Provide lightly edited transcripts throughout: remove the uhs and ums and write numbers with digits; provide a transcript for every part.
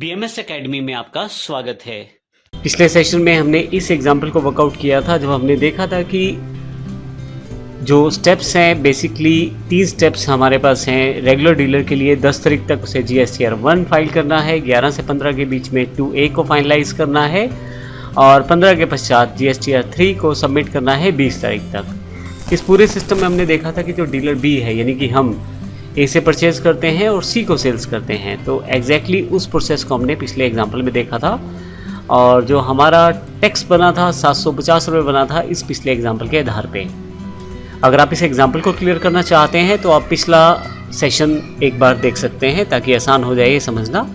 BMS academy में आपका स्वागत है। पिछले सेशन में हमने इस एग्जाम्पल को वर्कआउट किया था जब हमने देखा था कि जो स्टेप्स हैं बेसिकली 3 स्टेप्स हमारे पास हैं। रेगुलर डीलर के लिए 10 तारीख तक उसे GSTR 1 फाइल करना है, 11 से 15 के बीच में 2A को फाइनलाइज करना है और 15 के पश्चात GSTR 3 को सबमिट करना है 20 तारीख तक। इस पूरे सिस्टम में हमने देखा था कि जो डीलर B है यानी कि हम A से परचेज करते हैं और C को सेल्स करते हैं, तो एग्जैक्टली उस प्रोसेस को हमने पिछले एग्जाम्पल में देखा था और जो हमारा टैक्स बना था 750 रुपये बना था इस पिछले एग्जाम्पल के आधार पे। अगर आप इस एग्जाम्पल को क्लियर करना चाहते हैं तो आप पिछला सेशन एक बार देख सकते हैं ताकि आसान हो जाए ये समझना।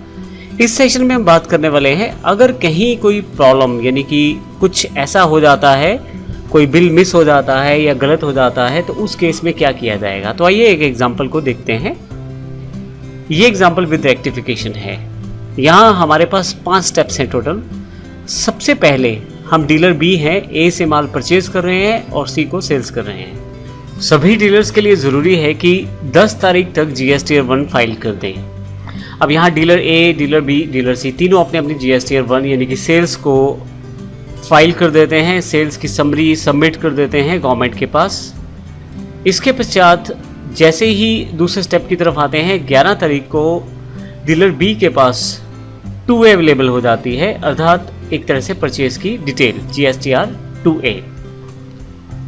इस सेशन में हम बात करने वाले हैं अगर कहीं कोई प्रॉब्लम यानी कि कुछ ऐसा हो जाता है, कोई बिल मिस हो जाता है या गलत हो जाता है तो उस केस में क्या किया जाएगा। तो आइए एक एग्जाम्पल को देखते हैं। ये एग्जाम्पल विद रेक्टिफिकेशन है। यहाँ हमारे पास 5 स्टेप्स हैं टोटल। सबसे पहले हम डीलर B हैं, A से माल परचेज कर रहे हैं और C को सेल्स कर रहे हैं। सभी डीलर्स के लिए ज़रूरी है कि 10 तारीख तक GSTR 1 फाइल कर दें। अब यहाँ dealer A, dealer B, dealer C तीनों अपने अपनी GSTR 1 यानी कि सेल्स को फाइल कर देते हैं, सेल्स की समरी सबमिट कर देते हैं गवर्नमेंट के पास। इसके पश्चात जैसे ही दूसरे स्टेप की तरफ आते हैं 11 तारीख को डीलर B के पास 2A अवेलेबल हो जाती है, अर्थात एक तरह से परचेज की डिटेल GSTR 2A।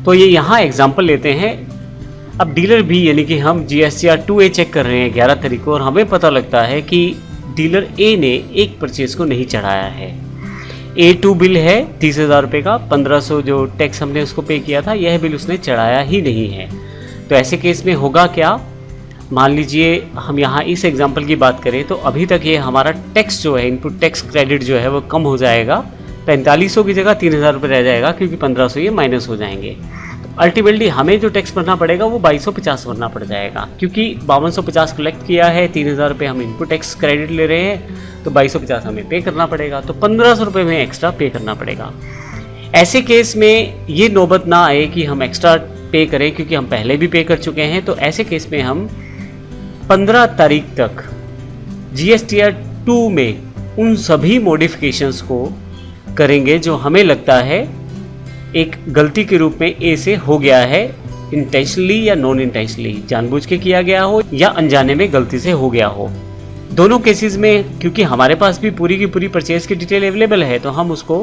तो ये यहाँ एग्जाम्पल लेते हैं। अब डीलर B यानी कि हम GSTR 2A चेक कर रहे हैं 11 तारीख को और हमें पता लगता है कि डीलर A ने एक परचेज को नहीं चढ़ाया है। A2 बिल है 30,000 रुपये का, 1500 जो टैक्स हमने उसको पे किया था, यह बिल उसने चढ़ाया ही नहीं है। तो ऐसे केस में होगा क्या, मान लीजिए हम यहाँ इस एग्जांपल की बात करें तो अभी तक ये हमारा टैक्स जो है, इनपुट टैक्स क्रेडिट जो है वो कम हो जाएगा, 4500 की जगह 3000 रुपये रह जाएगा क्योंकि 1500 ये माइनस हो जाएंगे। तो अल्टीमेटली हमें जो टैक्स भरना पड़ेगा वो 2250 भरना पड़ जाएगा क्योंकि 5250 कलेक्ट किया है, 3000 रुपये हम इनपुट टैक्स क्रेडिट ले रहे हैं तो 2250 हमें पे करना पड़ेगा, तो 1500 रुपये में एक्स्ट्रा पे करना पड़ेगा। ऐसे केस में ये नौबत ना आए कि हम एक्स्ट्रा पे करें क्योंकि हम पहले भी पे कर चुके हैं। तो ऐसे केस में हम 15 तारीख तक GSTR 2 में उन सभी मॉडिफिकेशंस को करेंगे जो हमें लगता है एक गलती के रूप में A से हो गया है, इंटेंशनली या नॉन इंटेंशनली, जानबूझ के किया गया हो या अनजाने में गलती से हो गया हो। दोनों केसेस में क्योंकि हमारे पास भी पूरी की पूरी परचेज की डिटेल अवेलेबल है तो हम उसको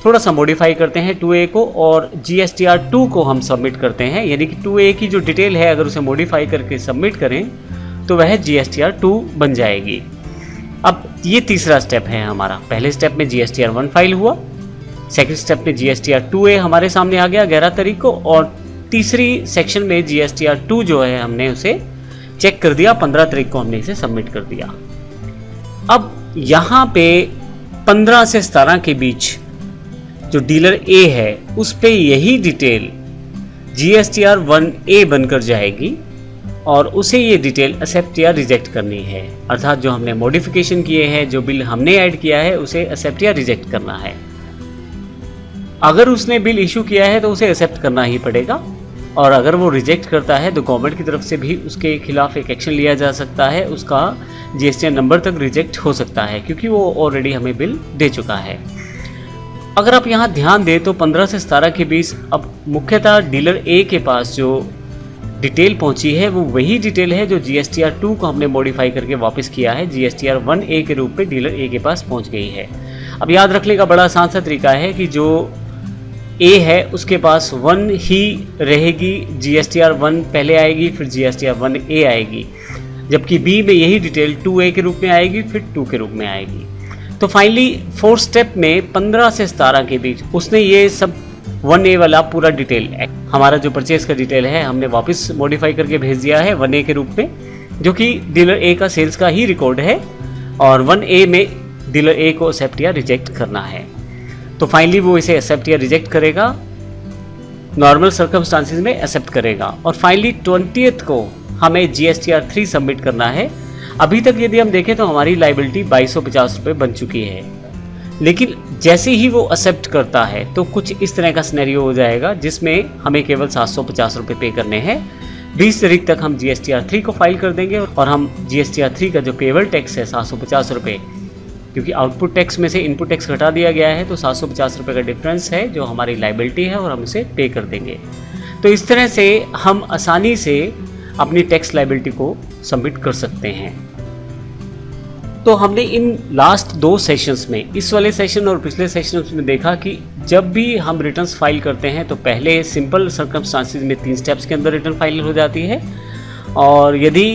थोड़ा सा मॉडिफाई करते हैं 2A को और GSTR 2 को हम सबमिट करते हैं, यानी कि 2A की जो डिटेल है अगर उसे मॉडिफाई करके सबमिट करें तो वह GSTR 2 बन जाएगी। अब ये तीसरा स्टेप है हमारा। पहले स्टेप में GSTR 1 फाइल हुआ, सेकंड स्टेप में GSTR 2A हमारे सामने आ गया 11 तारीख को और तीसरी सेक्शन में GSTR 2 जो है हमने उसे चेक कर दिया, 15 तारीख को हमने इसे सबमिट कर दिया। अब यहाँ पे 15 से 17 के बीच जो डीलर A है उस पे यही डिटेल GSTR 1A बनकर जाएगी और उसे ये डिटेल एक्सेप्ट या रिजेक्ट करनी है, अर्थात जो हमने मॉडिफिकेशन किए हैं, जो बिल हमने ऐड किया है उसे एक्सेप्ट या रिजेक्ट करना है। अगर उसने बिल इशू किया है तो उसे एक्सेप्ट करना ही पड़ेगा और अगर वो रिजेक्ट करता है तो गवर्नमेंट की तरफ से भी उसके खिलाफ एक एक्शन लिया जा सकता है, उसका GSTR नंबर तक रिजेक्ट हो सकता है क्योंकि वो ऑलरेडी हमें बिल दे चुका है। अगर आप यहाँ ध्यान दें तो 15 से 17 के बीच अब मुख्यतः डीलर A के पास जो डिटेल पहुँची है वो वही डिटेल है जो GSTR 2 को हमने मॉडिफाई करके वापस किया है, GSTR 1A के रूप में डीलर A के पास पहुँच गई है। अब याद रखने का बड़ा आसान सा तरीका है कि जो A है उसके पास 1 ही रहेगी, GSTR 1 पहले आएगी फिर GSTR 1A आएगी, जबकि B में यही डिटेल 2A के रूप में आएगी फिर 2 के रूप में आएगी। तो फाइनली 4th स्टेप में 15 से 17 के बीच उसने ये सब 1A वाला पूरा डिटेल, हमारा जो परचेज का डिटेल है हमने वापस मॉडिफाई करके भेज दिया है 1A के रूप में, जो कि डीलर A का सेल्स का ही रिकॉर्ड है और 1A में डीलर A को एक्सेप्ट या रिजेक्ट करना है। तो फाइनली वो इसे एक्सेप्ट या रिजेक्ट करेगा, नॉर्मल सर्कमस्टांसिस में एक्सेप्ट करेगा और फाइनली 20th को हमें GSTR 3 सबमिट करना है। अभी तक यदि हम देखें तो हमारी लाइबिलिटी 2250 रुपये बन चुकी है, लेकिन जैसे ही वो एक्सेप्ट करता है तो कुछ इस तरह का सिनेरियो हो जाएगा जिसमें हमें केवल 750 रुपये पे करने हैं। 20 तारीख तक हम GSTR 3 को फाइल कर देंगे और हम GSTR 3 का जो पेबल टैक्स है 750 रुपये क्योंकि आउटपुट टैक्स में से इनपुट टैक्स घटा दिया गया है, तो 750 रुपये का डिफरेंस है जो हमारी लाइबिलिटी है और हम उसे पे कर देंगे। तो इस तरह से हम आसानी से अपनी टैक्स लाइबिलिटी को सबमिट कर सकते हैं। तो हमने इन लास्ट 2 सेशंस में, इस वाले सेशन और पिछले सेशन में देखा कि जब भी हम रिटर्न्स फाइल करते हैं तो पहले सिंपल सर्कमस्टांसिस में 3 स्टेप्स के अंदर रिटर्न फाइल हो जाती है, और यदि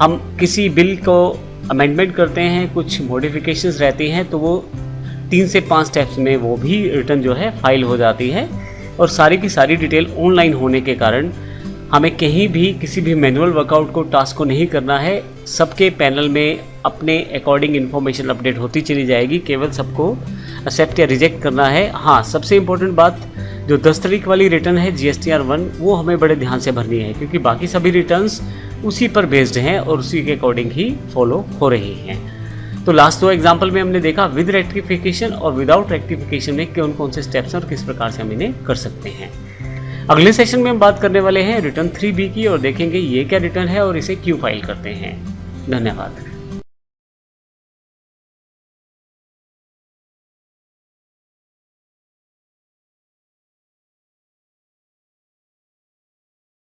हम किसी बिल को अमेंडमेंट करते हैं, कुछ मॉडिफिकेशंस रहती हैं, तो वो 3 से 5 स्टेप्स में वो भी रिटर्न जो है फाइल हो जाती है। और सारी की सारी डिटेल ऑनलाइन होने के कारण हमें कहीं भी किसी भी मैनुअल वर्कआउट को टास्क को नहीं करना है। सबके पैनल में अपने अकॉर्डिंग इन्फॉर्मेशन अपडेट होती चली जाएगी, केवल सबको एक्सेप्ट या रिजेक्ट करना है। हाँ, सबसे इम्पोर्टेंट बात, जो 10 तारीख वाली रिटर्न है GSTR 1, वो हमें बड़े ध्यान से भरनी है, क्योंकि बाकी सभी रिटर्न्स उसी पर बेस्ड हैं और उसी के अकॉर्डिंग ही फॉलो हो रही हैं। तो लास्ट 2 एग्जाम्पल में हमने देखा विद रेक्टिफिकेशन और विदाउट रेक्टिफिकेशन में कौन कौन से स्टेप्स हैं और किस प्रकार से हम इन्हें कर सकते हैं। अगले सेशन में हम बात करने वाले हैं रिटर्न 3B की, और देखेंगे ये क्या रिटर्न है और इसे क्यों फाइल करते हैं। धन्यवाद।